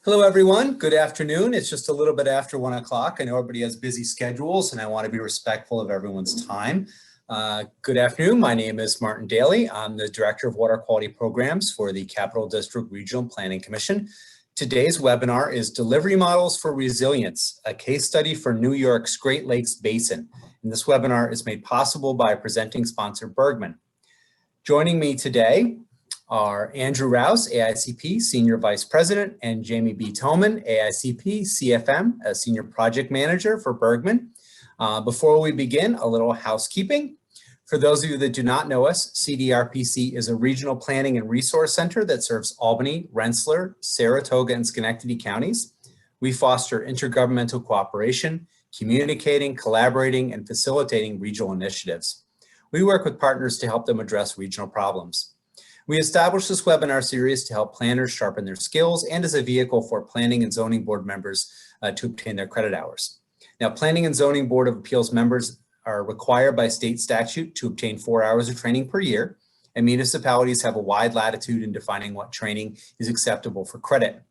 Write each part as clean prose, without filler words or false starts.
Hello, everyone. Good afternoon. It's just a little bit after 1 o'clock. I know everybody has busy schedules and I want to be respectful of everyone's time. Good afternoon. My name is Martin Daly. I'm the Director of Water Quality Programs for the Capital District Regional Planning Commission. Today's webinar is Delivery Models for Resilience, a case study for New York's Great Lakes Basin. And this webinar is made possible by presenting sponsor Bergmann. Joining me today are Andrew Rouse, AICP Senior Vice President, and Jamie B. Toman, AICP CFM, a Senior Project Manager for Bergmann. Before we begin, a little housekeeping. For those of you that do not know us, CDRPC is a regional planning and resource center that serves Albany, Rensselaer, Saratoga, and Schenectady counties. We foster intergovernmental cooperation, communicating, collaborating, and facilitating regional initiatives. We work with partners to help them address regional problems. We established this webinar series to help planners sharpen their skills and as a vehicle for planning and zoning board members to obtain their credit hours. Now, Planning and Zoning Board of Appeals members are required by state statute to obtain 4 hours of training per year, and municipalities have a wide latitude in defining what training is acceptable for credit.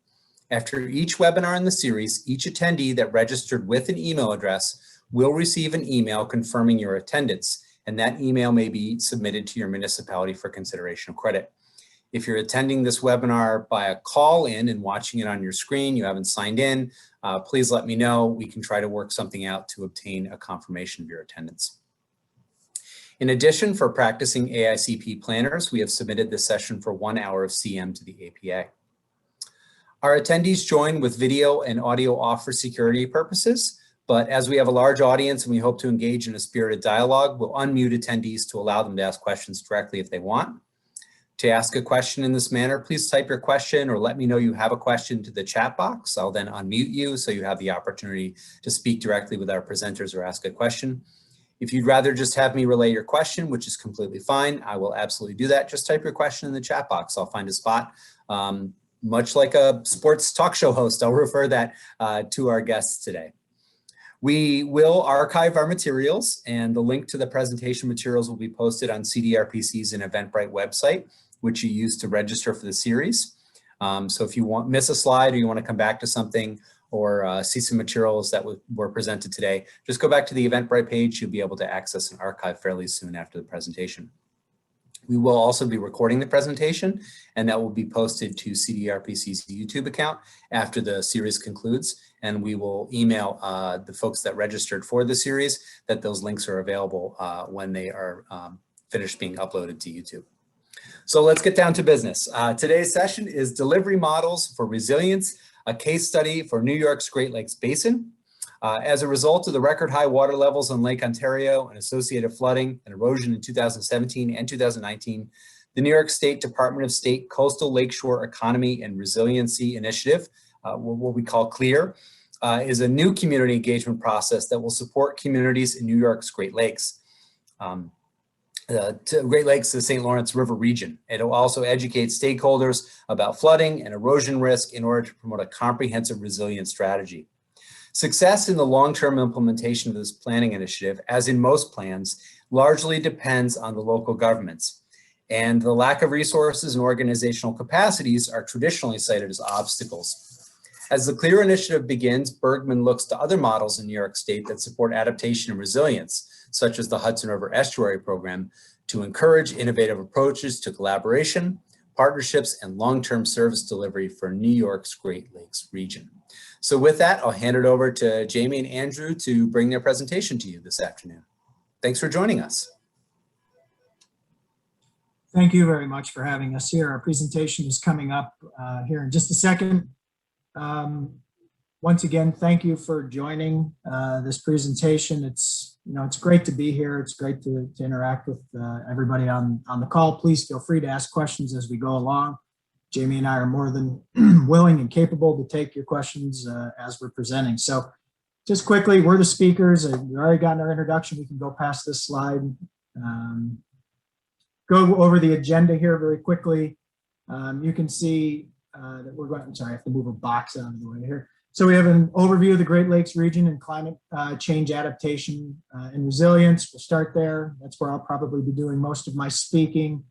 After each webinar in the series, each attendee that registered with an email address will receive an email confirming your attendance, and that email may be submitted to your municipality for consideration of credit. If you're attending this webinar by a call-in and watching it on your screen, you haven't signed in, please let me know. We can try to work something out to obtain a confirmation of your attendance. In addition, for practicing AICP planners, we have submitted this session for 1 hour of CM to the APA. Our attendees join with video and audio off for security purposes. But as we have a large audience and we hope to engage in a spirited dialogue, we'll unmute attendees to allow them to ask questions directly if they want. To ask a question in this manner, please type your question or let me know you have a question to the chat box. I'll then unmute you so you have the opportunity to speak directly with our presenters or ask a question. If you'd rather just have me relay your question, which is completely fine, I will absolutely do that. Just type your question in the chat box. I'll find a spot. Much like a sports talk show host, I'll refer that to our guests today. We will archive our materials, and the link to the presentation materials will be posted on CDRPC's and Eventbrite website, which you use to register for the series. So if you miss a slide or you want to come back to something or see some materials that were presented today, just go back to the Eventbrite page. You'll be able to access an archive fairly soon after the presentation. We will also be recording the presentation, and that will be posted to CDRPC's YouTube account after the series concludes. And we will email the folks that registered for the series that those links are available when they are finished being uploaded to YouTube. So let's get down to business. Today's session is Delivery Models for Resilience, a case study for New York's Great Lakes Basin. As a result of the record high water levels on Lake Ontario and associated flooding and erosion in 2017 and 2019, the New York State Department of State Coastal Lakeshore Economy and Resiliency Initiative, what we call CLEAR, is a new community engagement process that will support communities in New York's Great Lakes. Great Lakes, the St. Lawrence River region. It will also educate stakeholders about flooding and erosion risk in order to promote a comprehensive resilience strategy. Success in the long-term implementation of this planning initiative, as in most plans, largely depends on the local governments. And the lack of resources and organizational capacities are traditionally cited as obstacles. As the CLEAR initiative begins, Bergmann looks to other models in New York State that support adaptation and resilience, such as the Hudson River Estuary Program, to encourage innovative approaches to collaboration, partnerships, and long-term service delivery for New York's Great Lakes region. So with that, I'll hand it over to Jamie and Andrew to bring their presentation to you this afternoon. Thanks for joining us. Thank you very much for having us here. Our presentation is coming up here in just a second. Once again, thank you for joining this presentation. It's great to be here. It's great to interact with everybody on the call. Please feel free to ask questions as we go along. Jamie and I are more than willing and capable to take your questions as we're presenting. So just quickly, we're the speakers. We've already gotten our introduction. We can go past this slide. Go over the agenda here very quickly. You can see that we're going, I'm sorry, I have to move a box out of the way here. So we have an overview of the Great Lakes region and climate change adaptation and resilience. We'll start there. That's where I'll probably be doing most of my speaking.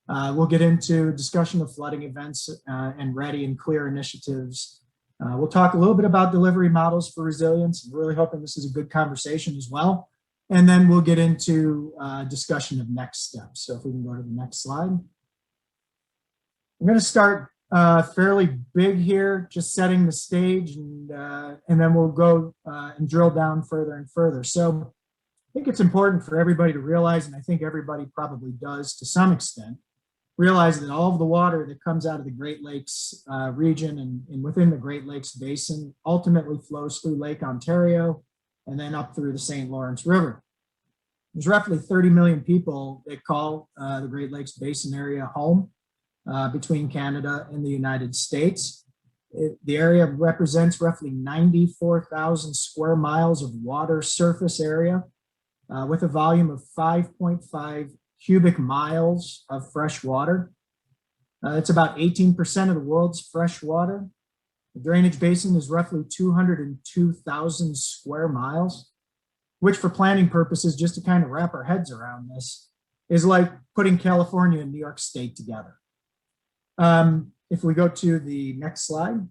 We'll get into discussion of flooding events and ready and clear initiatives. We'll talk a little bit about delivery models for resilience. I'm really hoping this is a good conversation as well. And then we'll get into discussion of next steps. So if we can go to the next slide. I'm going to start fairly big here, just setting the stage, and then we'll go and drill down further and further. So I think it's important for everybody to realize, and I think everybody probably does to some extent, realize that all of the water that comes out of the Great Lakes region and within the Great Lakes Basin ultimately flows through Lake Ontario and then up through the St. Lawrence River. There's roughly 30 million people that call the Great Lakes Basin area home between Canada and the United States. The area represents roughly 94,000 square miles of water surface area with a volume of 5.5 cubic miles of fresh water. It's about 18% of the world's fresh water. The drainage basin is roughly 202,000 square miles, which for planning purposes, just to kind of wrap our heads around this, is like putting California and New York State together. If we go to the next slide.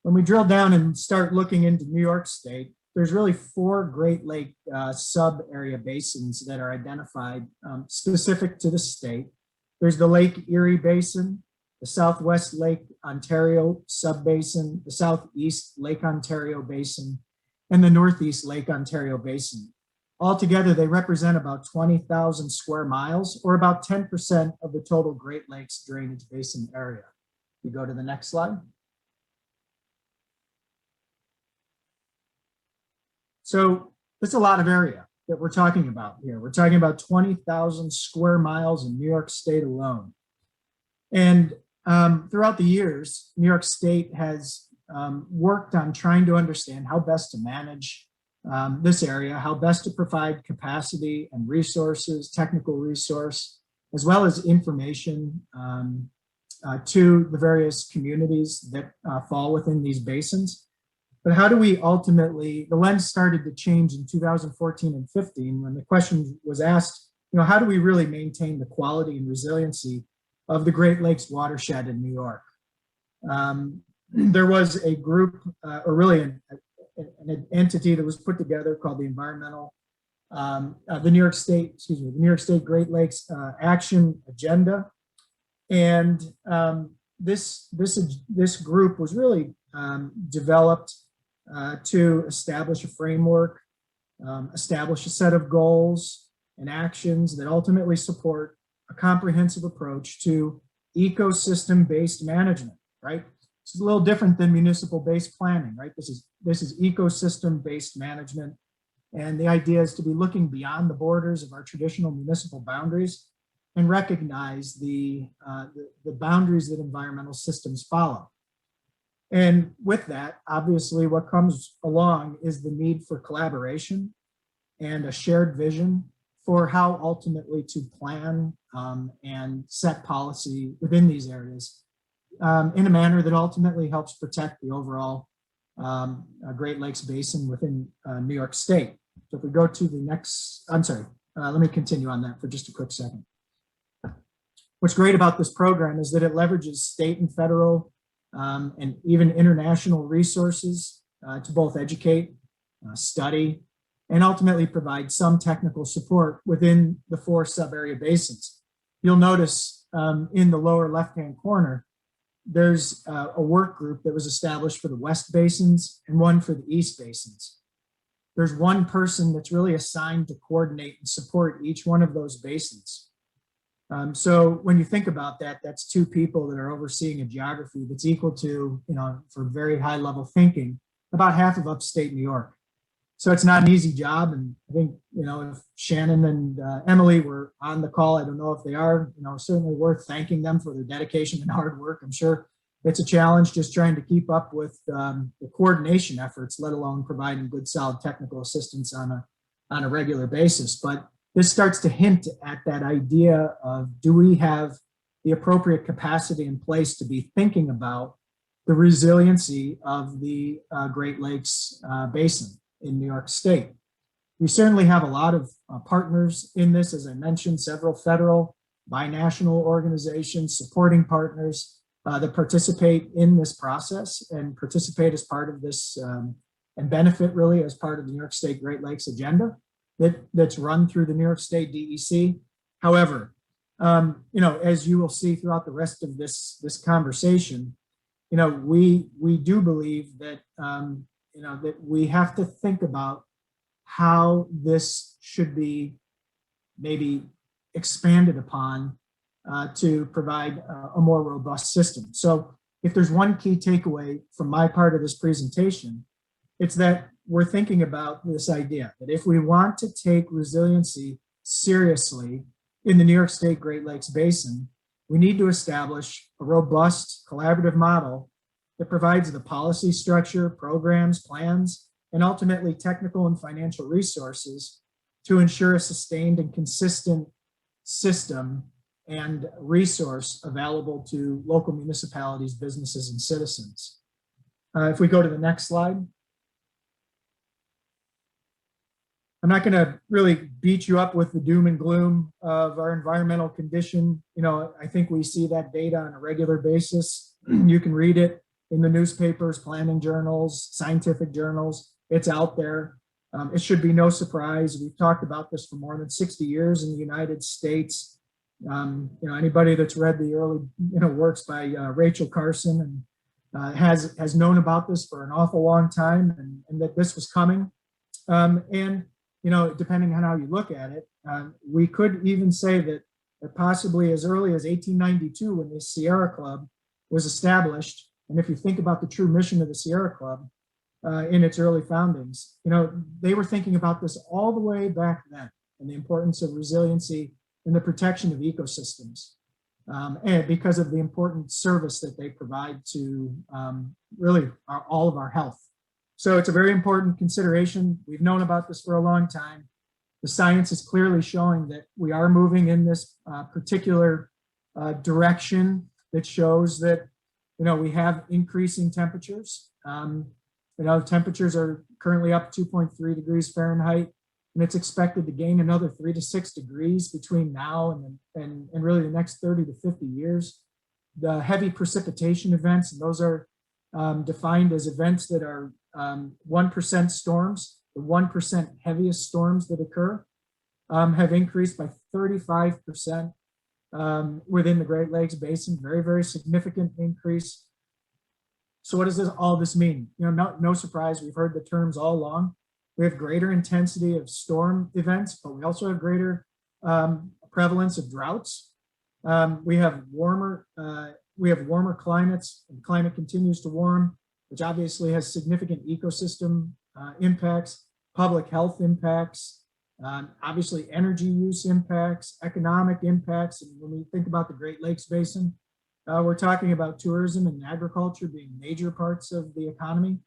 When we drill down and start looking into New York State, there's really 4 Great Lake sub-area basins that are identified specific to the state. There's the Lake Erie Basin, the Southwest Lake Ontario Subbasin, the Southeast Lake Ontario Basin, and the Northeast Lake Ontario Basin. Altogether, they represent about 20,000 square miles, or about 10% of the total Great Lakes drainage basin area. We go to the next slide. So that's a lot of area that we're talking about here. We're talking about 20,000 square miles in New York State alone. And throughout the years, New York State has worked on trying to understand how best to manage this area, how best to provide capacity and resources, technical resource, as well as information to the various communities that fall within these basins. But how do we ultimately, the lens started to change in 2014 and 15 when the question was asked, how do we really maintain the quality and resiliency of the Great Lakes watershed in New York? There was a group, or really an entity that was put together called the the New York State Great Lakes Action Agenda. And this group was really developed to establish a framework, establish a set of goals and actions that ultimately support a comprehensive approach to ecosystem-based management, right? It's a little different than municipal-based planning, right? This is ecosystem-based management. And the idea is to be looking beyond the borders of our traditional municipal boundaries and recognize the boundaries that environmental systems follow. And with that, obviously what comes along is the need for collaboration and a shared vision for how ultimately to plan and set policy within these areas in a manner that ultimately helps protect the overall Great Lakes Basin within New York State. So if we go to the next, let me continue on that for just a quick second. What's great about this program is that it leverages state and federal and even international resources to both educate, study, and ultimately provide some technical support within the 4 sub-area basins. You'll notice in the lower left-hand corner, there's a work group that was established for the West Basins and one for the East Basins. There's one person that's really assigned to coordinate and support each one of those basins. So when you think about that, that's 2 people that are overseeing a geography that's equal to, for very high level thinking, about half of upstate New York. So it's not an easy job. And I think, if Shannon and Emily were on the call, I don't know if they are, certainly worth thanking them for their dedication and hard work. I'm sure it's a challenge just trying to keep up with the coordination efforts, let alone providing good, solid technical assistance on a regular basis. But this starts to hint at that idea of, do we have the appropriate capacity in place to be thinking about the resiliency of the Great Lakes Basin in New York State? We certainly have a lot of partners in this, as I mentioned, several federal, binational organizations, supporting partners, that participate in this process and participate as part of this and benefit really as part of the New York State Great Lakes agenda that's run through the New York State DEC. However, as you will see throughout the rest of this conversation, we do believe that that we have to think about how this should be maybe expanded upon to provide a more robust system. So if there's one key takeaway from my part of this presentation, it's that we're thinking about this idea that if we want to take resiliency seriously in the New York State Great Lakes Basin, we need to establish a robust collaborative model that provides the policy structure, programs, plans, and ultimately technical and financial resources to ensure a sustained and consistent system and resource available to local municipalities, businesses, and citizens. If we go to the next slide. I'm not going to really beat you up with the doom and gloom of our environmental condition. I think we see that data on a regular basis. You can read it in the newspapers, planning journals, scientific journals. It's out there. It should be no surprise. We've talked about this for more than 60 years in the United States. Anybody that's read the early works by Rachel Carson and has known about this for an awful long time, and that this was coming. Depending on how you look at it, we could even say that possibly as early as 1892, when the Sierra Club was established, and if you think about the true mission of the Sierra Club in its early foundings, they were thinking about this all the way back then, and the importance of resiliency and the protection of ecosystems, and because of the important service that they provide to really all of our health. So it's a very important consideration. We've known about this for a long time. The science is clearly showing that we are moving in this particular direction that shows that, we have increasing temperatures. Temperatures are currently up 2.3 degrees Fahrenheit, and it's expected to gain another 3 to 6 degrees between now and really the next 30 to 50 years. The heavy precipitation events, and those are defined as events that are 1% storms, the 1% heaviest storms that occur, have increased by 35% within the Great Lakes Basin. Very, very significant increase. So what does all this mean? No surprise, we've heard the terms all along. We have greater intensity of storm events, but we also have greater prevalence of droughts. We have warmer climates, and the climate continues to warm, which obviously has significant ecosystem impacts, public health impacts, obviously energy use impacts, economic impacts. And when we think about the Great Lakes Basin, we're talking about tourism and agriculture being major parts of the economy.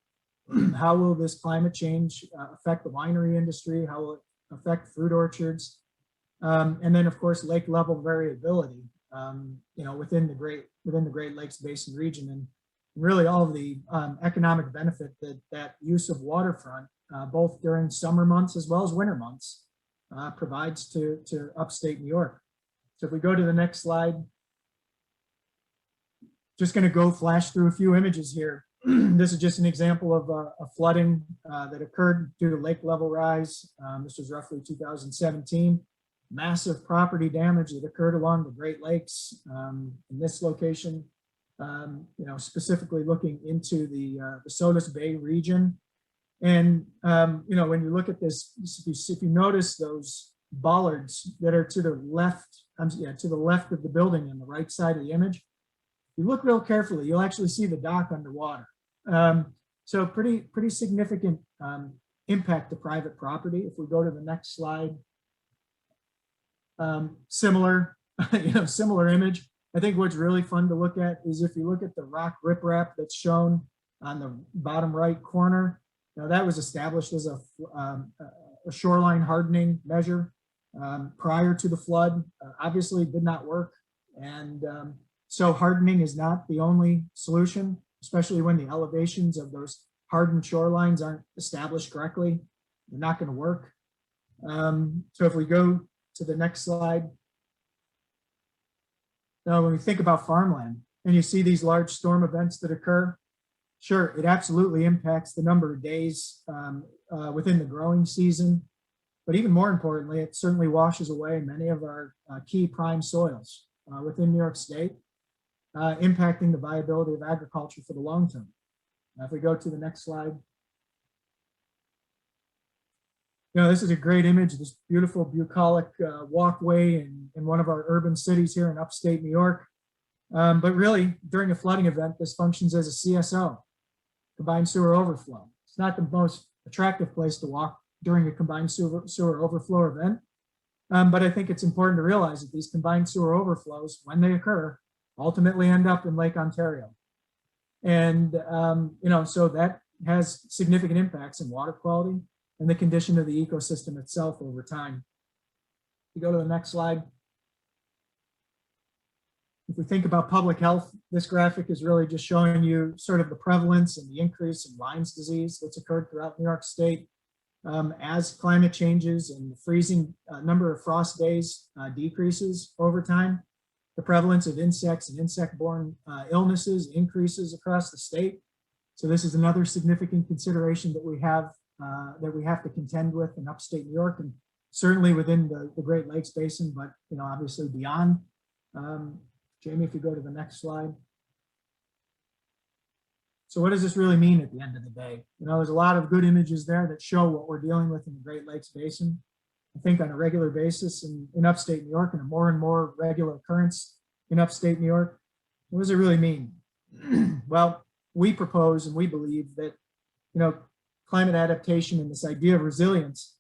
How will this climate change affect the winery industry? How will it affect fruit orchards? And then, of course, lake level variability, within the Great Lakes Basin region, and really all of the economic benefit that use of waterfront, both during summer months as well as winter months, provides to upstate New York. So if we go to the next slide, just going to go flash through a few images here. This is just an example of a flooding that occurred due to lake level rise. This was roughly 2017. Massive property damage that occurred along the Great Lakes in this location. Specifically looking into the Sodas Bay region. And, when you look at this, if you notice those bollards that are to the left, to the left of the building on the right side of the image, if you look real carefully, you'll actually see the dock underwater. So pretty significant impact to private property. If we go to the next slide, similar image. I think what's really fun to look at is if you look at the rock riprap that's shown on the bottom right corner. Now that was established as a shoreline hardening measure prior to the flood. Obviously did not work, and so hardening is not the only solution, especially when the elevations of those hardened shorelines aren't established correctly. They're not going to work. So if we go to the next slide. Now, when we think about farmland, and you see these large storm events that occur, sure, it absolutely impacts the number of days within the growing season. But even more importantly, it certainly washes away many of our key prime soils within New York State, impacting the viability of agriculture for the long term. Now, if we go to the next slide. This is a great image, this beautiful bucolic walkway in one of our urban cities here in upstate New York. But really, during a flooding event, this functions as a CSO, combined sewer overflow. It's not the most attractive place to walk during a combined sewer overflow event. But I think it's important to realize that these combined sewer overflows, when they occur, ultimately end up in Lake Ontario. And, so that has significant impacts in water quality and the condition of the ecosystem itself over time. If you go to the next slide. If we think about public health, this graphic is really just showing you sort of the prevalence and the increase in Lyme's disease that's occurred throughout New York State. As climate changes and the freezing number of frost days decreases over time, the prevalence of insects and insect-borne illnesses increases across the state. So this is another significant consideration that we have to contend with in upstate New York, and certainly within the Great Lakes Basin, but obviously beyond. Jamie, if you go to the next slide. So what does this really mean at the end of the day? There's a lot of good images there that show what we're dealing with in the Great Lakes Basin. I think on a regular basis in upstate New York, and a more and more regular occurrence in upstate New York. What does it really mean? Well, we propose and we believe that, climate adaptation and this idea of resilience,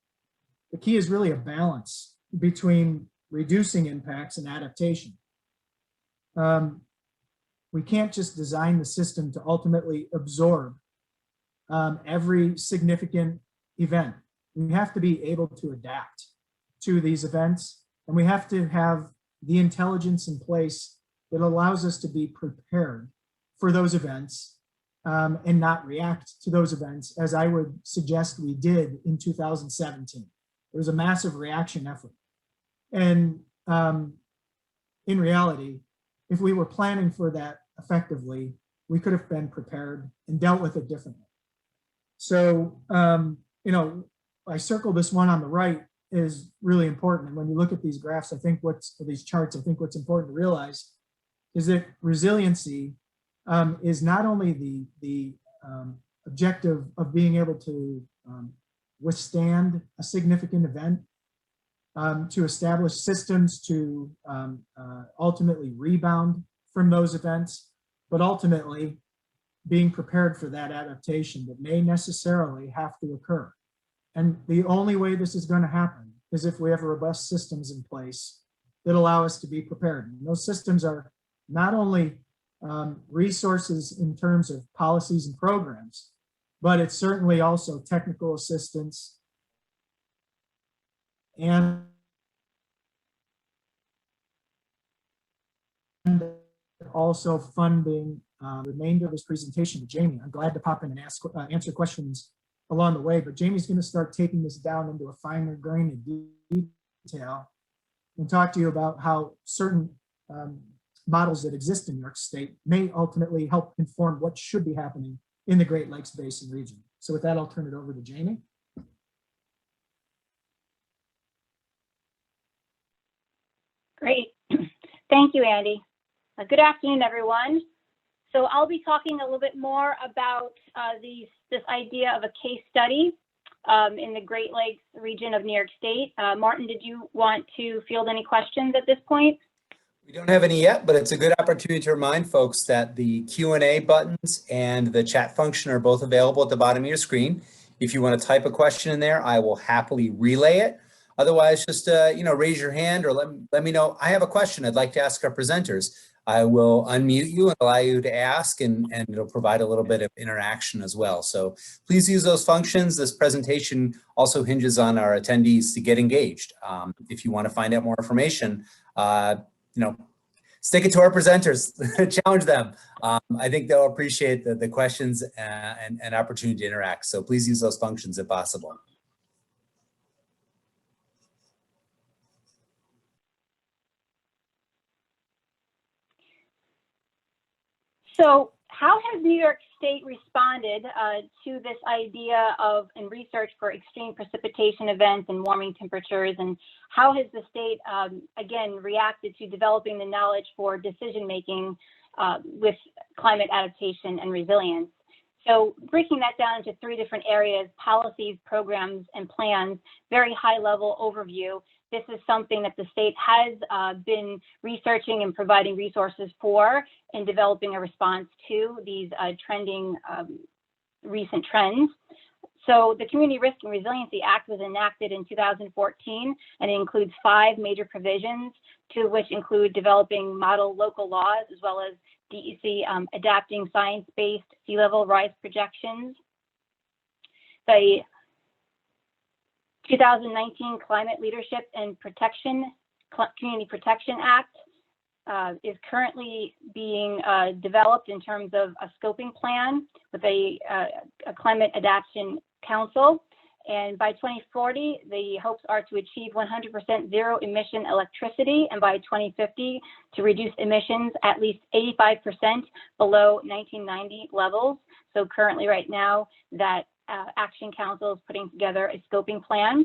the key is really a balance between reducing impacts and adaptation. We can't just design the system to ultimately absorb every significant event. We have to be able to adapt to these events, and we have to have the intelligence in place that allows us to be prepared for those events and not react to those events, as I would suggest we did in 2017. There was a massive reaction effort. And in reality, if we were planning for that effectively, we could have been prepared and dealt with it differently. So, I circled this one on the right is really important. And when you look at these graphs, these charts, I think what's important to realize is that resiliency is not only the objective of being able to withstand a significant event, to establish systems to ultimately rebound from those events, but ultimately being prepared for that adaptation that may necessarily have to occur. And the only way this is going to happen is if we have robust systems in place that allow us to be prepared. And those systems are not only resources in terms of policies and programs, but it's certainly also technical assistance and also funding. The remainder of this presentation to Jamie. I'm glad to pop in and answer questions along the way, but Jamie's going to start taking this down into a finer grain of detail and talk to you about how certain models that exist in New York State may ultimately help inform what should be happening in the Great Lakes Basin region. So with that, I'll turn it over to Jamie. Great. Thank you, Andy. Good afternoon, everyone. So I'll be talking a little bit more about this idea of a case study in the Great Lakes region of New York State. Martin, did you want to field any questions at this point? We don't have any yet, but it's a good opportunity to remind folks that the Q&A buttons and the chat function are both available at the bottom of your screen. If you want to type a question in there, I will happily relay it. Otherwise, just raise your hand or let me know. I have a question I'd like to ask our presenters. I will unmute you and allow you to ask, and it'll provide a little bit of interaction as well. So please use those functions. This presentation also hinges on our attendees to get engaged. If you want to find out more information, stick it to our presenters, challenge them. I think they'll appreciate the questions and opportunity to interact. So please use those functions if possible. So how has New York State responded to this idea of and research for extreme precipitation events and warming temperatures? And how has the state, again, reacted to developing the knowledge for decision-making with climate adaptation and resilience? So breaking that down into three different areas: policies, programs, and plans, very high-level overview. This is something that the state has been researching and providing resources for in developing a response to these trending recent trends. So the Community Risk and Resiliency Act was enacted in 2014, and it includes 5 major provisions, 2 of which include developing model local laws, as well as DEC adapting science-based sea level rise projections. The 2019 Climate Leadership and Community Protection Act is currently being developed in terms of a scoping plan with a climate adaptation council. And by 2040, the hopes are to achieve 100% zero emission electricity, and by 2050 to reduce emissions at least 85% below 1990 levels. So currently right now, that Action Council is putting together a scoping plan.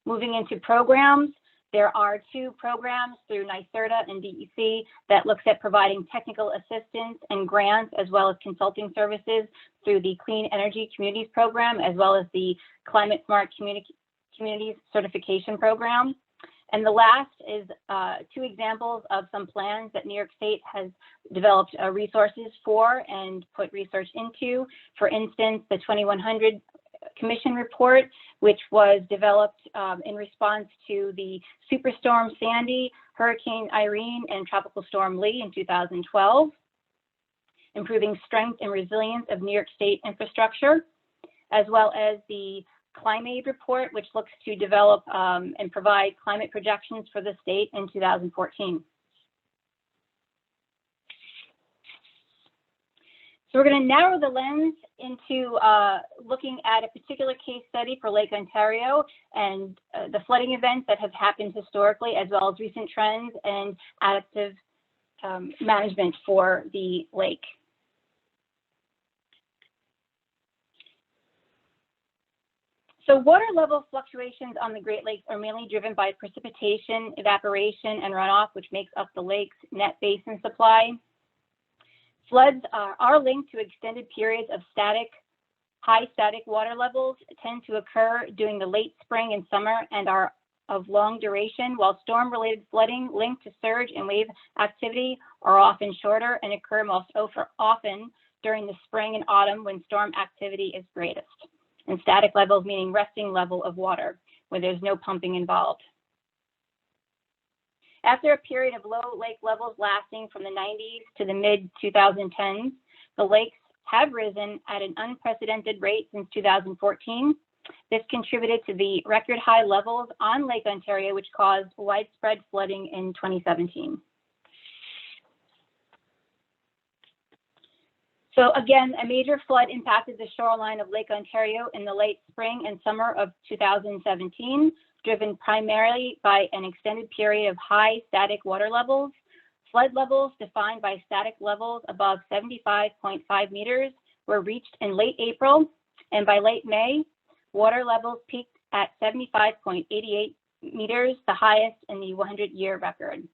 Moving into programs, there are 2 programs through NYSDOS and DEC that looks at providing technical assistance and grants, as well as consulting services through the Clean Energy Communities Program, as well as the Climate Smart Communities Certification Program. And the last is 2 examples of some plans that New York State has developed resources for and put research into. For instance, the 2100 Commission report, which was developed in response to the Superstorm Sandy, Hurricane Irene, and Tropical Storm Lee in 2012, improving strength and resilience of New York State infrastructure, as well as the Climate report, which looks to develop and provide climate projections for the state in 2014. So we're going to narrow the lens into looking at a particular case study for Lake Ontario and the flooding events that have happened historically, as well as recent trends and adaptive management for the lake. So water level fluctuations on the Great Lakes are mainly driven by precipitation, evaporation, and runoff, which makes up the lake's net basin supply. Floods are linked to extended periods of high static water levels, tend to occur during the late spring and summer and are of long duration, while storm-related flooding linked to surge and wave activity are often shorter and occur most often during the spring and autumn when storm activity is greatest. And static levels meaning resting level of water, where there's no pumping involved. After a period of low lake levels lasting from the 90s to the mid-2010s, the lakes have risen at an unprecedented rate since 2014. This contributed to the record high levels on Lake Ontario, which caused widespread flooding in 2017. So again, a major flood impacted the shoreline of Lake Ontario in the late spring and summer of 2017, driven primarily by an extended period of high static water levels. Flood levels defined by static levels above 75.5 meters were reached in late April, and by late May, water levels peaked at 75.88 meters, the highest in the 100-year record.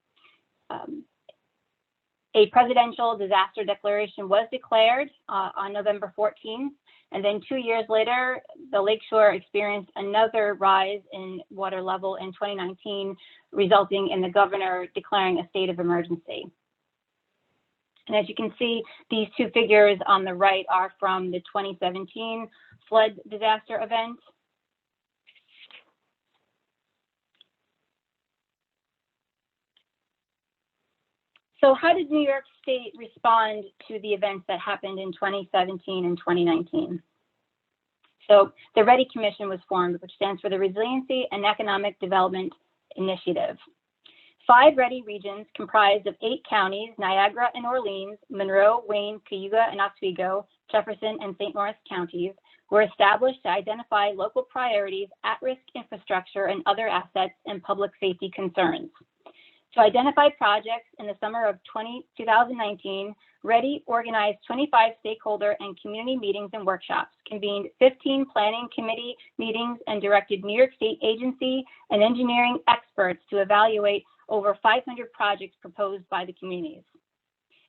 A presidential disaster declaration was declared on November 14th, and then 2 years later, the Lakeshore experienced another rise in water level in 2019, resulting in the governor declaring a state of emergency. And as you can see, these 2 figures on the right are from the 2017 flood disaster event. So how did New York State respond to the events that happened in 2017 and 2019? So the READY Commission was formed, which stands for the Resiliency and Economic Development Initiative. 5 READY regions comprised of 8 counties, Niagara and Orleans, Monroe, Wayne, Cayuga and Oswego, Jefferson and St. Lawrence counties, were established to identify local priorities, at-risk infrastructure and other assets and public safety concerns. To identify projects in the summer of 2019, READY organized 25 stakeholder and community meetings and workshops, convened 15 planning committee meetings, and directed New York State agency and engineering experts to evaluate over 500 projects proposed by the communities.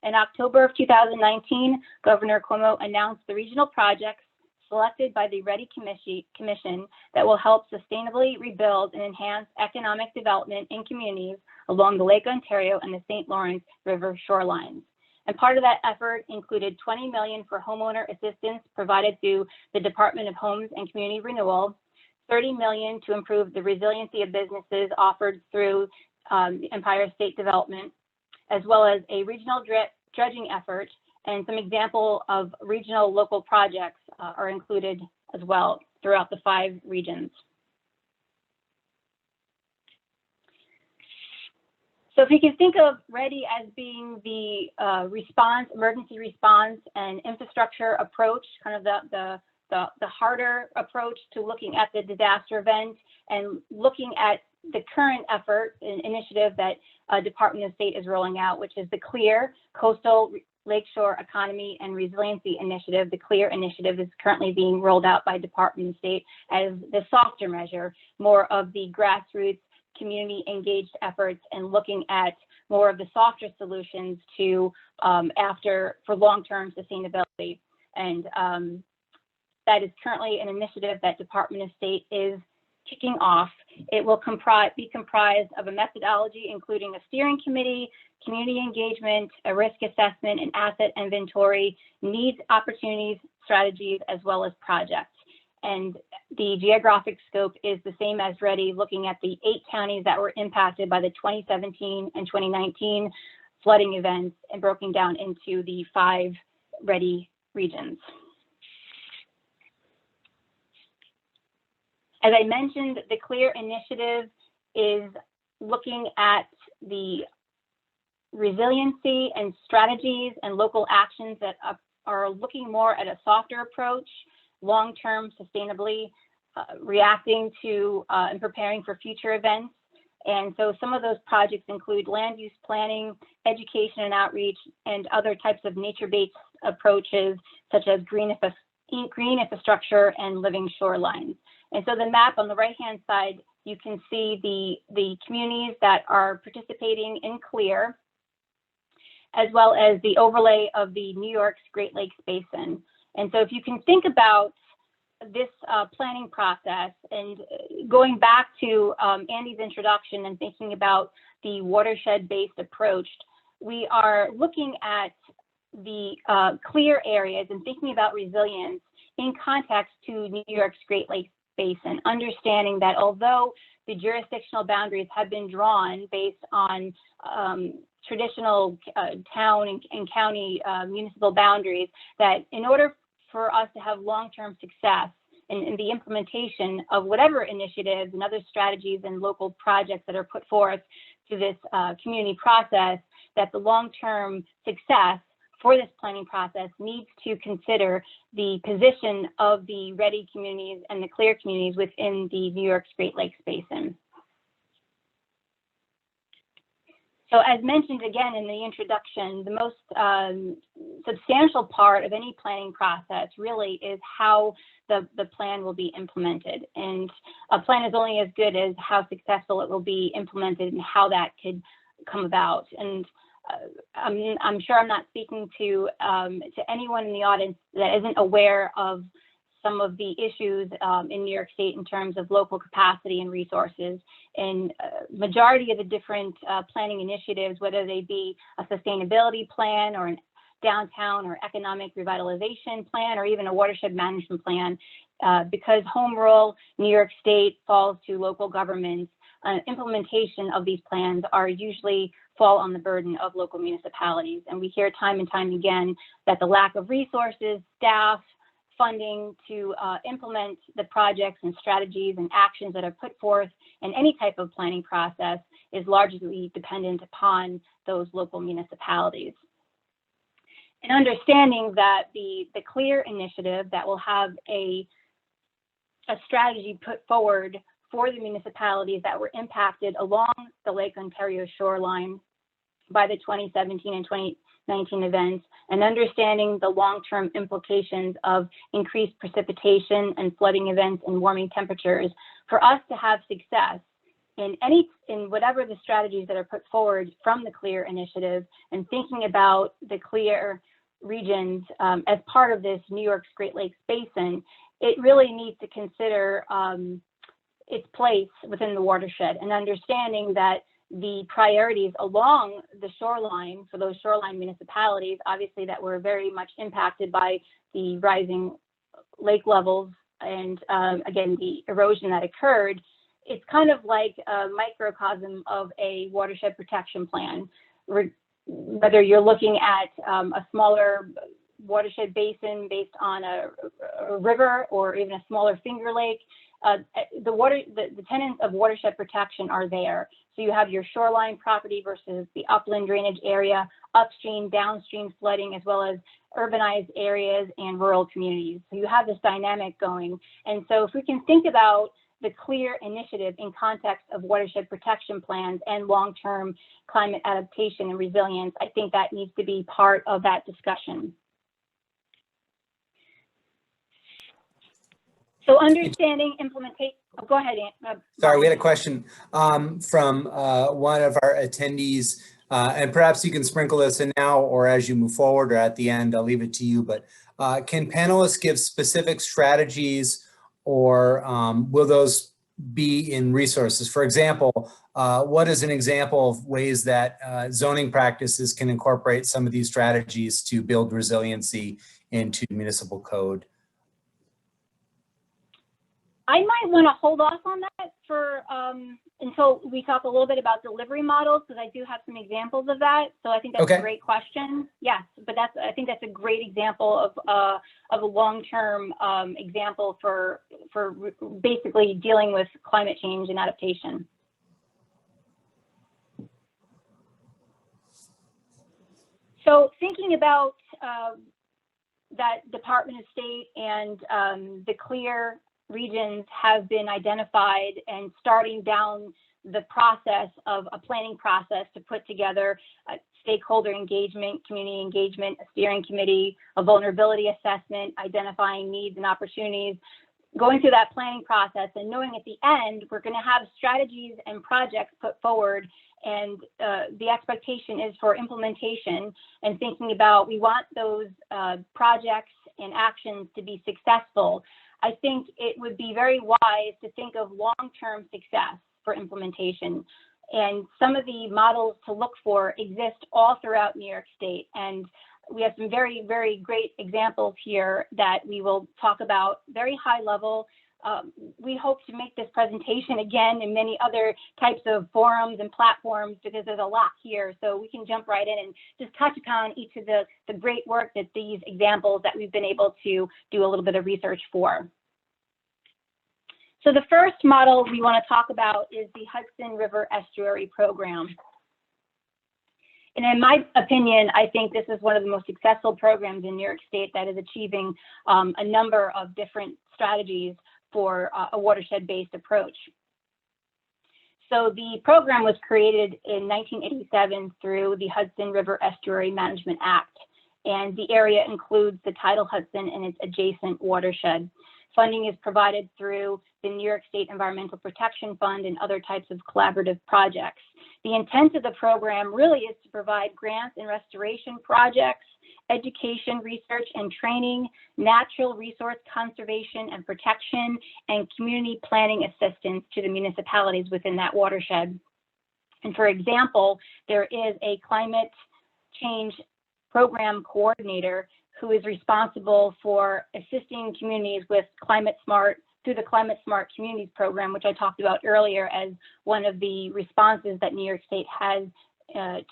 In October of 2019, Governor Cuomo announced the regional projects selected by the READY Commission that will help sustainably rebuild and enhance economic development in communities along the Lake Ontario and the St. Lawrence River shorelines. And part of that effort included $20 million for homeowner assistance provided through the Department of Homes and Community Renewal, $30 million to improve the resiliency of businesses offered through Empire State Development, as well as a regional dredging effort, and some example of regional local projects are included as well throughout the 5 regions. So if you can think of READY as being the emergency response and infrastructure approach, kind of the harder approach to looking at the disaster event and looking at the current effort and initiative that Department of State is rolling out, which is the CLEAR, Coastal Lakeshore Economy and Resiliency Initiative. The CLEAR initiative is currently being rolled out by Department of State as the softer measure, more of the grassroots community engaged efforts and looking at more of the softer solutions to for long-term sustainability. And that is currently an initiative that Department of State is kicking off. It will be comprised of a methodology, including a steering committee, community engagement, a risk assessment, and asset inventory, needs, opportunities, strategies, as well as projects. And the geographic scope is the same as READY, looking at the 8 counties that were impacted by the 2017 and 2019 flooding events and broken down into the 5 READY regions. As I mentioned, the CLEAR initiative is looking at the resiliency and strategies and local actions that are looking more at a softer approach, long-term sustainably reacting to and preparing for future events. And so some of those projects include land use planning, education and outreach, and other types of nature-based approaches, such as green infrastructure and living shorelines. And so the map on the right-hand side, you can see the communities that are participating in CLEAR, as well as the overlay of the New York's Great Lakes Basin. And so if you can think about this planning process and going back to Andy's introduction and thinking about the watershed-based approach, we are looking at the CLEAR areas and thinking about resilience in context to New York's Great Lakes Basin, understanding that although the jurisdictional boundaries have been drawn based on traditional town and county municipal boundaries, that in order for us to have long-term success in the implementation of whatever initiatives and other strategies and local projects that are put forth to this community process, that the long-term success for this planning process needs to consider the position of the READY communities and the CLEAR communities within the New York's Great Lakes Basin. So as mentioned again in the introduction, the most substantial part of any planning process really is how the plan will be implemented. And a plan is only as good as how successful it will be implemented and how that could come about. And I'm sure I'm not speaking to anyone in the audience that isn't aware of some of the issues in New York State in terms of local capacity and resources. And majority of the different planning initiatives, whether they be a sustainability plan or an downtown or economic revitalization plan or even a watershed management plan, because home rule New York State falls to local governments, implementation of these plans are usually fall on the burden of local municipalities. And we hear time and time again that the lack of resources, staff, funding to implement the projects and strategies and actions that are put forth in any type of planning process is largely dependent upon those local municipalities. And understanding that the CLEAR initiative that will have a strategy put forward for the municipalities that were impacted along the Lake Ontario shoreline by the 2017 and 2019 events, and understanding the long-term implications of increased precipitation and flooding events and warming temperatures. For us to have success in whatever the strategies that are put forward from the CLEAR initiative, and thinking about the CLEAR regions as part of this New York's Great Lakes Basin, it really needs to consider its place within the watershed, and understanding that the priorities along the shoreline for those shoreline municipalities, obviously that were very much impacted by the rising lake levels and again, the erosion that occurred. It's kind of like a microcosm of a watershed protection plan. Whether you're looking at a smaller watershed basin based on a river or even a smaller finger lake, the tenets of watershed protection are there. So you have your shoreline property versus the upland drainage area, upstream, downstream flooding, as well as urbanized areas and rural communities. So you have this dynamic going. And so if we can think about the CLEAR initiative in context of watershed protection plans and long-term climate adaptation and resilience, I think that needs to be part of that discussion. So understanding implementation, oh, go ahead, Ann. Sorry, we had a question from one of our attendees, and perhaps you can sprinkle this in now or as you move forward or at the end, I'll leave it to you, but can panelists give specific strategies, or will those be in resources? For example, what is an example of ways that zoning practices can incorporate some of these strategies to build resiliency into municipal code? I might want to hold off on that for until we talk a little bit about delivery models, because I do have some examples of that. So I think that's a great question. Yes, but I think that's a great example of a long-term example for basically dealing with climate change and adaptation. So thinking about that Department of State and the CLEAR regions have been identified, and starting down the process of a planning process to put together a stakeholder engagement, community engagement, a steering committee, a vulnerability assessment, identifying needs and opportunities, going through that planning process and knowing at the end we're going to have strategies and projects put forward, and the expectation is for implementation, and thinking about we want those projects and actions to be successful. I think it would be very wise to think of long-term success for implementation. And some of the models to look for exist all throughout New York State. And we have some very, very great examples here that we will talk about very high level. We hope to make this presentation again in many other types of forums and platforms, because there's a lot here. So we can jump right in and just touch upon each of the great work that these examples that we've been able to do a little bit of research for. So the first model we want to talk about is the Hudson River Estuary Program. And in my opinion, I think this is one of the most successful programs in New York State that is achieving a number of different strategies for a watershed-based approach. So the program was created in 1987 through the Hudson River Estuary Management Act, and the area includes the tidal Hudson and its adjacent watershed. Funding is provided through the New York State Environmental Protection Fund and other types of collaborative projects. The intent of the program really is to provide grants and restoration projects, education, research and training, natural resource conservation and protection, and community planning assistance to the municipalities within that watershed. And for example, there is a climate change program coordinator who is responsible for assisting communities with climate smart through the Climate Smart Communities program, which I talked about earlier as one of the responses that New York State has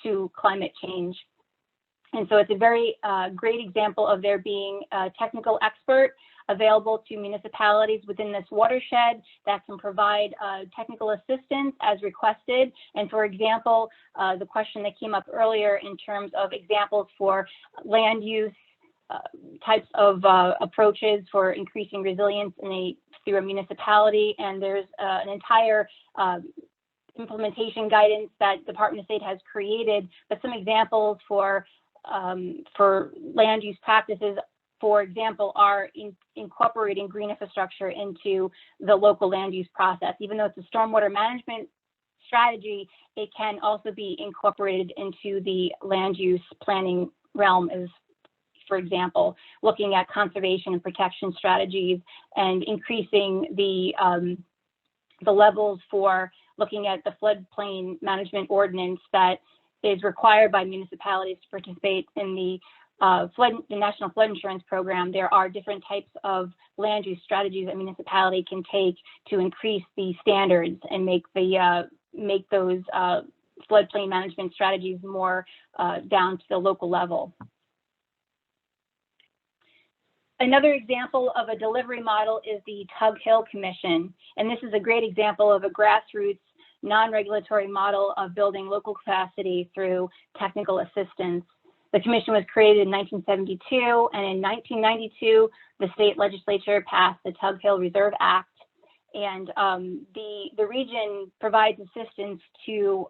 to climate change. And so it's a very great example of there being a technical expert available to municipalities within this watershed that can provide technical assistance as requested. And for example, the question that came up earlier in terms of examples for land use types of approaches for increasing resilience through a municipality, and there's an entire implementation guidance that Department of State has created. But some examples for land use practices, for example, are incorporating green infrastructure into the local land use process. Even though it's a stormwater management strategy, it can also be incorporated into the land use planning realm, as, for example, looking at conservation and protection strategies and increasing the levels for looking at the floodplain management ordinance that is required by municipalities to participate in the National Flood Insurance Program. There are different types of land use strategies that municipality can take to increase the standards and make those floodplain management strategies more down to the local level. Another example of a delivery model is the Tug Hill Commission, and this is a great example of a grassroots non-regulatory model of building local capacity through technical assistance. The commission was created in 1972, and in 1992, the state legislature passed the Tug Hill Reserve Act, and the region provides assistance to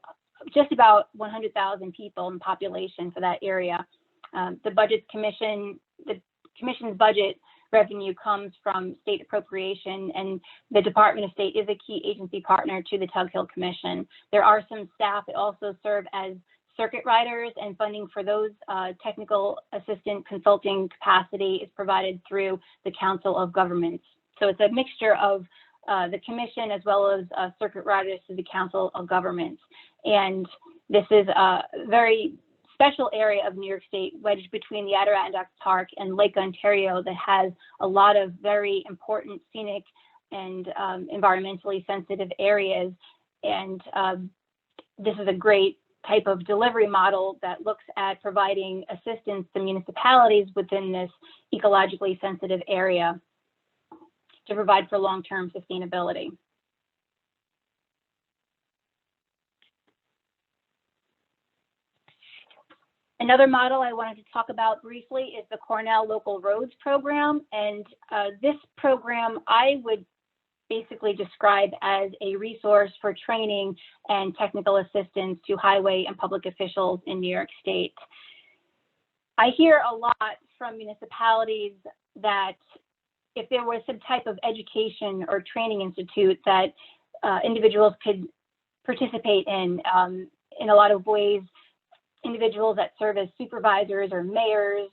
just about 100,000 people in population for that area. The commission's budget revenue comes from state appropriation, and the Department of State is a key agency partner to the Tug Hill Commission. There are some staff that also serve as circuit riders, and funding for those technical assistant consulting capacity is provided through the Council of Governments. So it's a mixture of the commission as well as circuit riders to the Council of Governments. And this is a very special area of New York State wedged between the Adirondack Park and Lake Ontario that has a lot of very important scenic and environmentally sensitive areas. And this is a great type of delivery model that looks at providing assistance to municipalities within this ecologically sensitive area to provide for long-term sustainability. Another model I wanted to talk about briefly is the Cornell Local Roads Program. And this program I would basically describe as a resource for training and technical assistance to highway and public officials in New York State. I hear a lot from municipalities that if there was some type of education or training institute that individuals could participate in a lot of ways, individuals that serve as supervisors or mayors,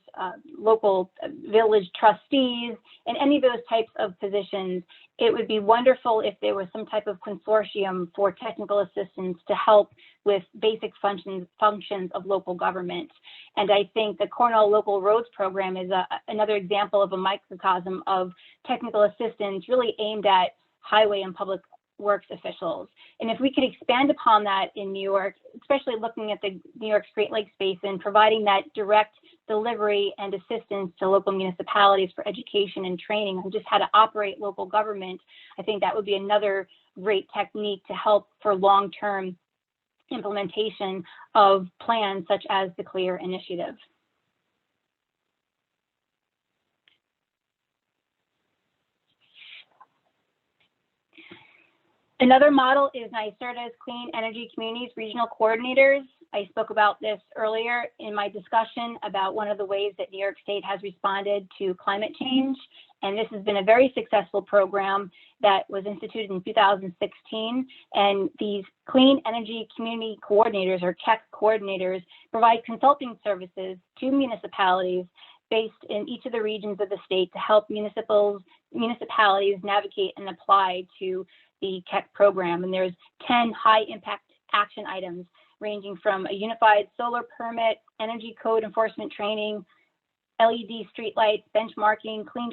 local village trustees, and any of those types of positions, it would be wonderful if there was some type of consortium for technical assistance to help with basic functions of local government. And I think the Cornell Local Roads Program is another example of a microcosm of technical assistance really aimed at highway and public works officials. And if we could expand upon that in New York, especially looking at the New York's Great Lakes Basin, providing that direct delivery and assistance to local municipalities for education and training on just how to operate local government, I think that would be another great technique to help for long-term implementation of plans such as the CLEAR initiative. Another model is NYSDOS Clean Energy Communities Regional Coordinators. I spoke about this earlier in my discussion about one of the ways that New York State has responded to climate change. And this has been a very successful program that was instituted in 2016. And these Clean Energy Community Coordinators, or CEC coordinators, provide consulting services to municipalities based in each of the regions of the state to help municipalities navigate and apply to the CEC program. And there's 10 high impact action items ranging from a unified solar permit, energy code enforcement training, LED streetlights, benchmarking, clean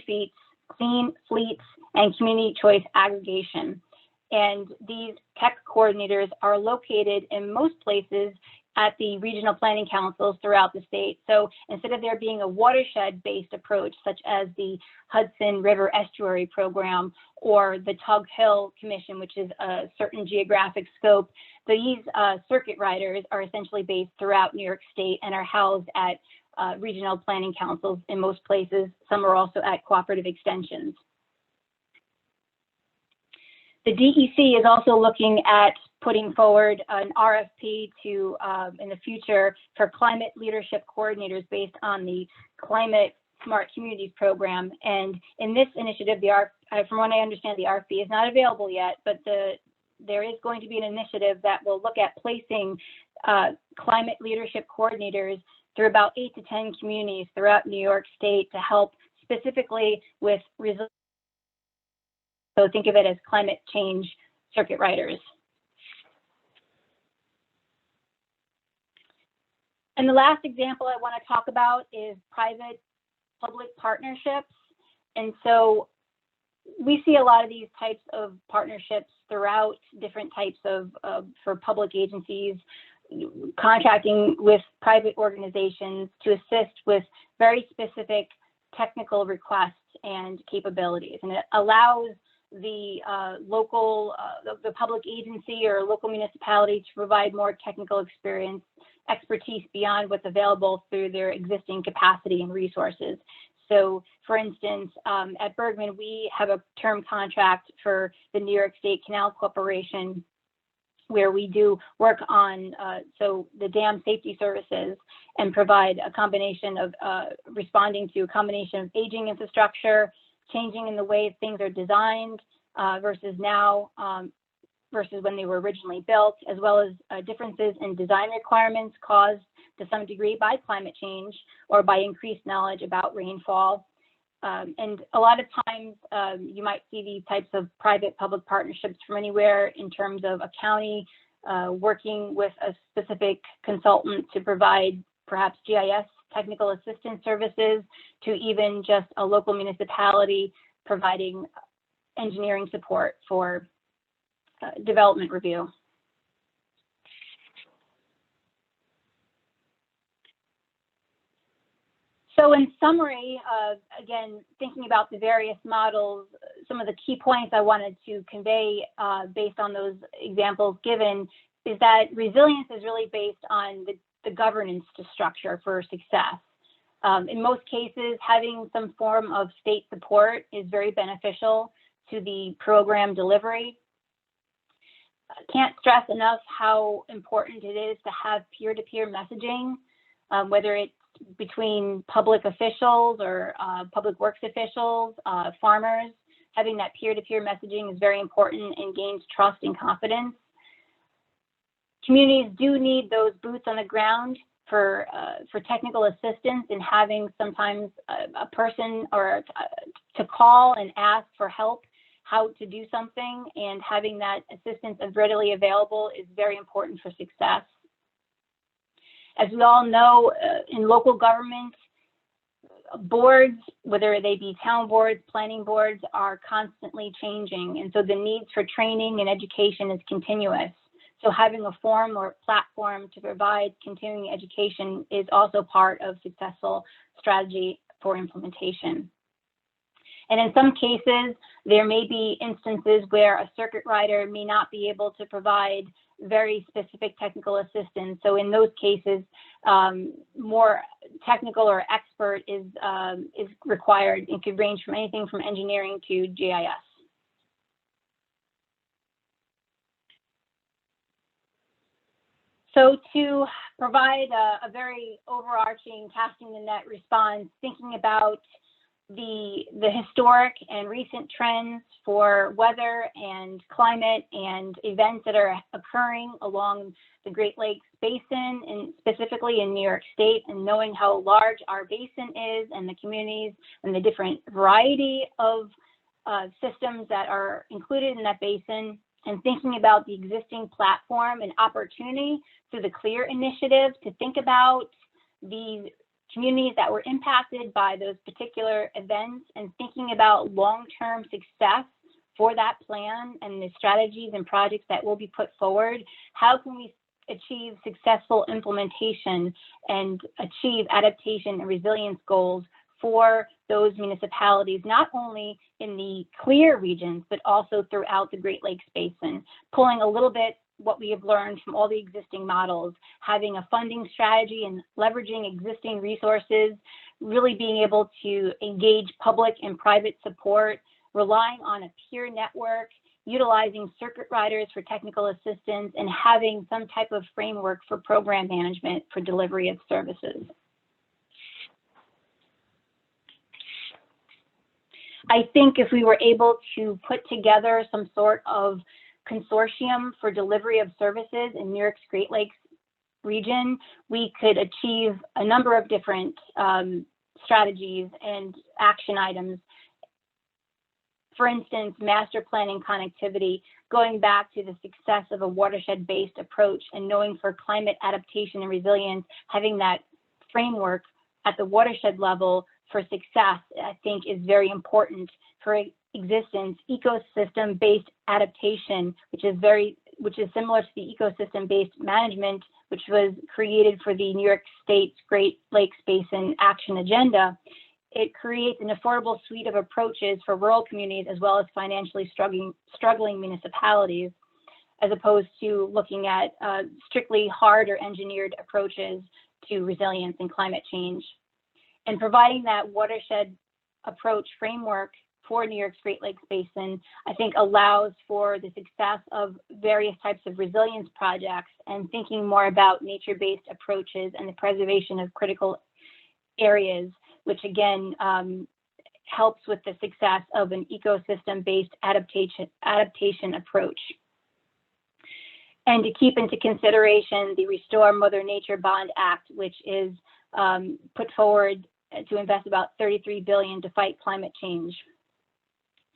fleets, and community choice aggregation. And these CEC coordinators are located in most places at the regional planning councils throughout the state. So instead of there being a watershed-based approach, such as the Hudson River Estuary Program or the Tug Hill Commission, which is a certain geographic scope, these circuit riders are essentially based throughout New York State and are housed at regional planning councils in most places. Some are also at cooperative extensions. The DEC is also looking at putting forward an RFP to in the future for climate leadership coordinators based on the Climate Smart Communities program. And in this initiative, from what I understand, the RFP is not available yet, but there is going to be an initiative that will look at placing climate leadership coordinators through about 8 to 10 communities throughout New York State to help specifically with resilience. So think of it as climate change circuit riders. And the last example I want to talk about is private-public partnerships. And so we see a lot of these types of partnerships throughout different types of for public agencies, contracting with private organizations to assist with very specific technical requests and capabilities. And it allows the local, the public agency or local municipality to provide more technical expertise beyond what's available through their existing capacity and resources. So for instance, at Bergmann, we have a term contract for the New York State Canal Corporation where we do work on so the dam safety services and provide a combination of responding to a combination of aging infrastructure, changing in the way things are designed versus now versus when they were originally built, as well as differences in design requirements caused to some degree by climate change or by increased knowledge about rainfall. And a lot of times you might see these types of private-public partnerships from anywhere in terms of a county working with a specific consultant to provide perhaps GIS technical assistance services to even just a local municipality providing engineering support for development review. So in summary, again, thinking about the various models, some of the key points I wanted to convey based on those examples given is that resilience is really based on the governance structure for success. In most cases, having some form of state support is very beneficial to the program delivery. Can't stress enough how important it is to have peer-to-peer messaging, whether it's between public officials or public works officials, farmers. Having that peer-to-peer messaging is very important and gains trust and confidence. Communities do need those boots on the ground for technical assistance and having sometimes a person or to call and ask for help how to do something, and having that assistance readily available is very important for success. As we all know, in local government, boards, whether they be town boards, planning boards, are constantly changing. And so the needs for training and education is continuous. So having a forum or platform to provide continuing education is also part of successful strategy for implementation. And in some cases, there may be instances where a circuit rider may not be able to provide very specific technical assistance. So in those cases, more technical or expert is required. It could range from anything from engineering to GIS. So to provide a very overarching casting the net response, thinking about the historic and recent trends for weather and climate and events that are occurring along the Great Lakes Basin, and specifically in New York State, and knowing how large our basin is and the communities and the different variety of systems that are included in that basin, and thinking about the existing platform and opportunity through the CLEAR initiative to think about the communities that were impacted by those particular events, and thinking about long-term success for that plan and the strategies and projects that will be put forward. How can we achieve successful implementation and achieve adaptation and resilience goals for those municipalities, not only in the CLEAR regions, but also throughout the Great Lakes Basin, pulling a little bit what we have learned from all the existing models, having a funding strategy and leveraging existing resources, really being able to engage public and private support, relying on a peer network, utilizing circuit riders for technical assistance, and having some type of framework for program management for delivery of services. I think if we were able to put together some sort of consortium for delivery of services in New York's Great Lakes region, we could achieve a number of different strategies and action items. For instance, master planning connectivity, going back to the success of a watershed-based approach and knowing for climate adaptation and resilience, having that framework at the watershed level for success, I think is very important for existence. Ecosystem-based adaptation, which is similar to the ecosystem-based management, which was created for the New York State's Great Lakes Basin Action Agenda. It creates an affordable suite of approaches for rural communities as well as financially struggling municipalities, as opposed to looking at strictly hard or engineered approaches to resilience and climate change. And providing that watershed approach framework for New York's Great Lakes Basin, I think allows for the success of various types of resilience projects and thinking more about nature-based approaches and the preservation of critical areas, which again helps with the success of an ecosystem-based adaptation approach. And to keep into consideration the Restore Mother Nature Bond Act, which is put forward to invest about $33 billion to fight climate change.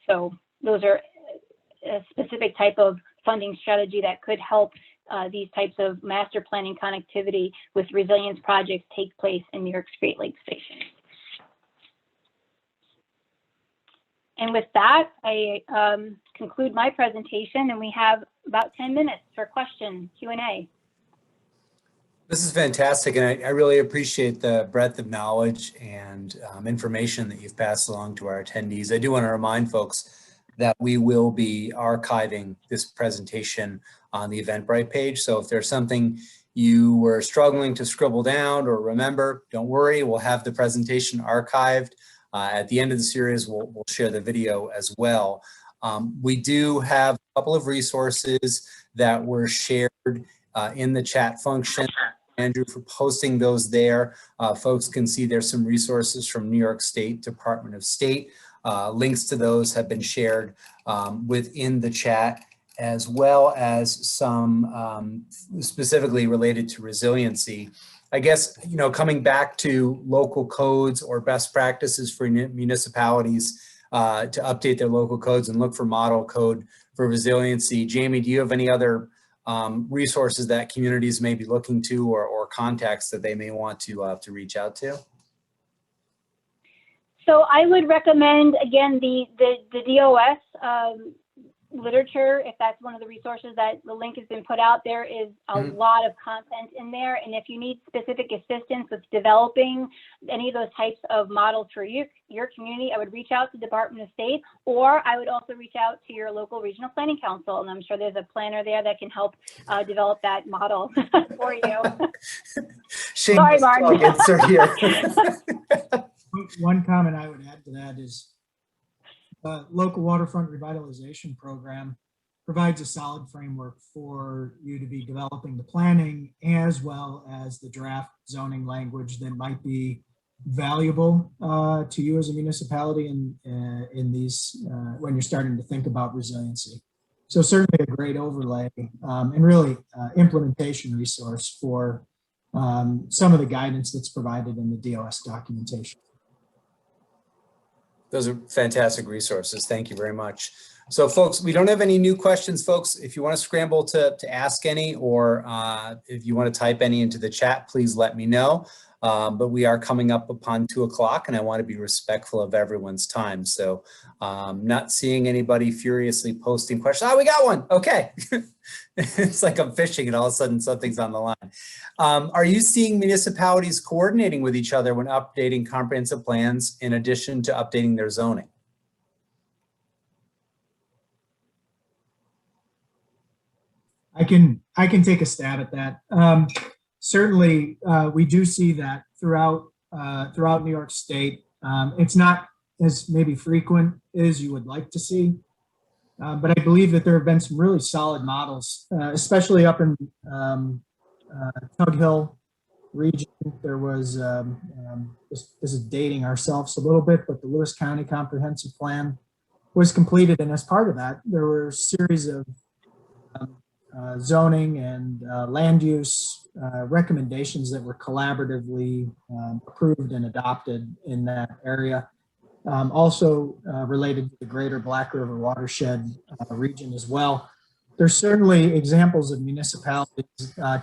So those are a specific type of funding strategy that could help these types of master planning connectivity with resilience projects take place in New York's Great Lakes Basin. And with that, I conclude my presentation, and we have about 10 minutes for question, Q&A. This is fantastic, and I really appreciate the breadth of knowledge and information that you've passed along to our attendees. I do want to remind folks that we will be archiving this presentation on the Eventbrite page. So if there's something you were struggling to scribble down or remember, don't worry, we'll have the presentation archived. At the end of the series, we'll share the video as well. We do have a couple of resources that were shared in the chat function. Andrew, for posting those there. Folks can see there's some resources from New York State Department of State. Links to those have been shared within the chat, as well as some specifically related to resiliency. I guess, you know, coming back to local codes or best practices for municipalities to update their local codes and look for model code for resiliency. Jamie, do you have any other resources that communities may be looking to or contacts that they may want to reach out to? So I would recommend, again, the DOS literature, if that's one of the resources that the link has been put out. There is a lot of content in there, and if you need specific assistance with developing any of those types of models for your community, I would reach out to the Department of State, or I would also reach out to your local regional planning council, and I'm sure there's a planner there that can help develop that model for you. Sorry, Martin. One comment I would add to that is local waterfront revitalization program provides a solid framework for you to be developing the planning as well as the draft zoning language that might be valuable to you as a municipality in these when you're starting to think about resiliency. So certainly a great overlay and really implementation resource for some of the guidance that's provided in the DOS documentation. Those are fantastic resources. Thank you very much. So folks, we don't have any new questions, folks. If you want to scramble to ask any, or if you want to type any into the chat, please let me know. But we are coming up upon 2 o'clock and I want to be respectful of everyone's time. So not seeing anybody furiously posting questions. Oh, we got one. Okay. It's like I'm fishing and all of a sudden something's on the line. Are you seeing municipalities coordinating with each other when updating comprehensive plans in addition to updating their zoning? I can take a stab at that. Certainly, we do see that throughout New York State. It's not as maybe frequent as you would like to see, but I believe that there have been some really solid models, especially up in Tug Hill region. There was this is dating ourselves a little bit, but the Lewis County Comprehensive Plan was completed, and as part of that, there were a series of zoning and land use recommendations that were collaboratively approved and adopted in that area. Also related to the greater Black River watershed region as well. There's certainly examples of municipalities,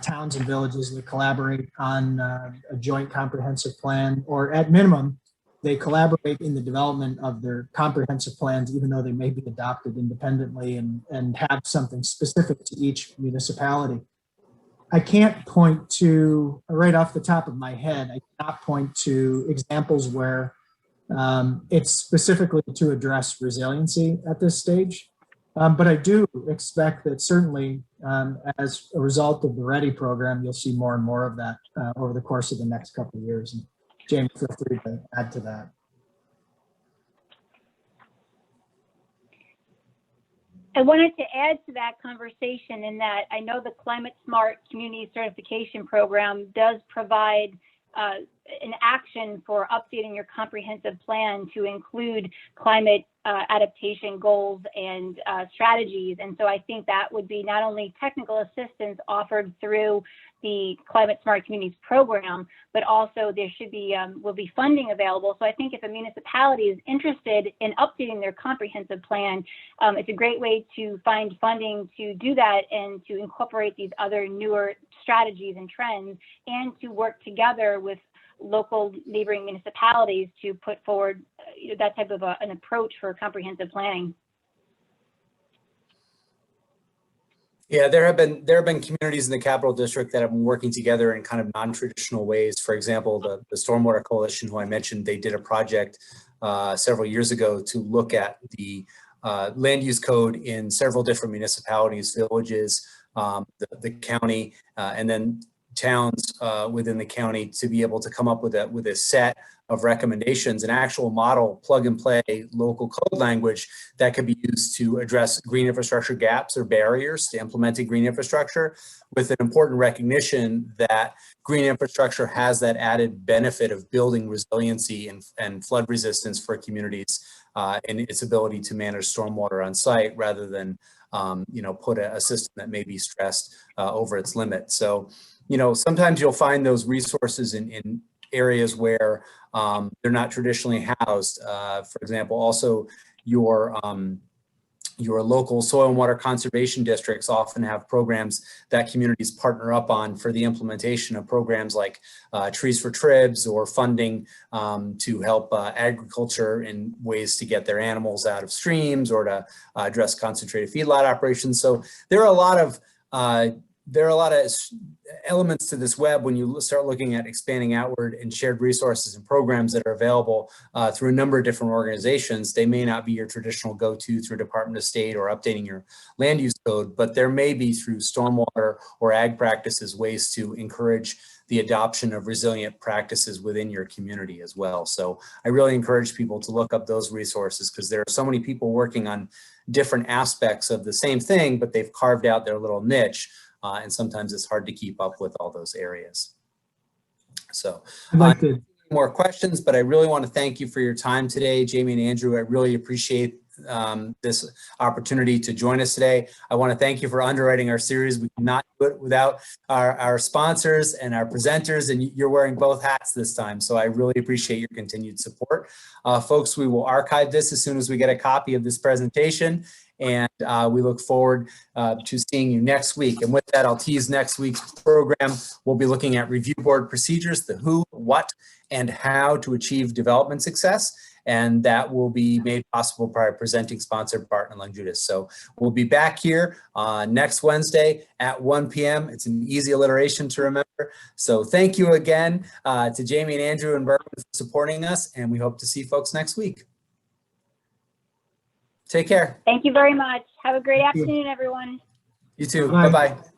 towns and villages that collaborate on a joint comprehensive plan, or at minimum, they collaborate in the development of their comprehensive plans, even though they may be adopted independently and have something specific to each municipality. I can't point to, right off the top of my head, I cannot point to examples where it's specifically to address resiliency at this stage. But I do expect that certainly as a result of the READY program, you'll see more and more of that over the course of the next couple of years. And Jamie, feel free to add to that. I wanted to add to that conversation in that I know the Climate Smart Community Certification Program does provide an action for updating your comprehensive plan to include climate adaptation goals and strategies. And so I think that would be not only technical assistance offered through the Climate Smart Communities program, but also there should be will be funding available. So I think if a municipality is interested in updating their comprehensive plan, it's a great way to find funding to do that and to incorporate these other newer strategies and trends, and to work together with local neighboring municipalities to put forward that type of an approach for comprehensive planning. Yeah, there have been communities in the Capital District that have been working together in kind of non-traditional ways. For example, the Stormwater Coalition, who I mentioned, they did a project several years ago to look at the land use code in several different municipalities, villages, the county, and then towns within the county, to be able to come up with a set of recommendations, an actual model, plug and play local code language that could be used to address green infrastructure gaps or barriers to implementing green infrastructure, with an important recognition that green infrastructure has that added benefit of building resiliency and flood resistance for communities, and its ability to manage stormwater on site rather than put a system that may be stressed over its limit. So, sometimes you'll find those resources in areas where they're not traditionally housed. For example, also your local soil and water conservation districts often have programs that communities partner up on for the implementation of programs like Trees for Tribs, or funding to help agriculture in ways to get their animals out of streams, or to address concentrated feedlot operations. So there are a lot of elements to this web when you start looking at expanding outward, and shared resources and programs that are available through a number of different organizations. They may not be your traditional go-to through Department of State or updating your land use code, but there may be through stormwater or ag practices ways to encourage the adoption of resilient practices within your community as well. So I really encourage people to look up those resources, because there are so many people working on different aspects of the same thing, but they've carved out their little niche. And sometimes it's hard to keep up with all those areas. So I'd like to more questions, but I really want to thank you for your time today, Jamie and Andrew. I really appreciate this opportunity to join us today. I want to thank you for underwriting our series. We cannot do it without our sponsors and our presenters, and you're wearing both hats this time. So I really appreciate your continued support. Folks, we will archive this as soon as we get a copy of this presentation. And we look forward to seeing you next week. And with that, I'll tease next week's program. We'll be looking at review board procedures, the who, what, and how to achieve development success. And that will be made possible by our presenting sponsor, Barton & Langudis. So we'll be back here next Wednesday at 1 p.m. It's an easy alliteration to remember. So thank you again to Jamie and Andrew and Bergmann for supporting us. And we hope to see folks next week. Take care. Thank you very much. Have a great afternoon, everyone. You too. Bye. Bye-bye.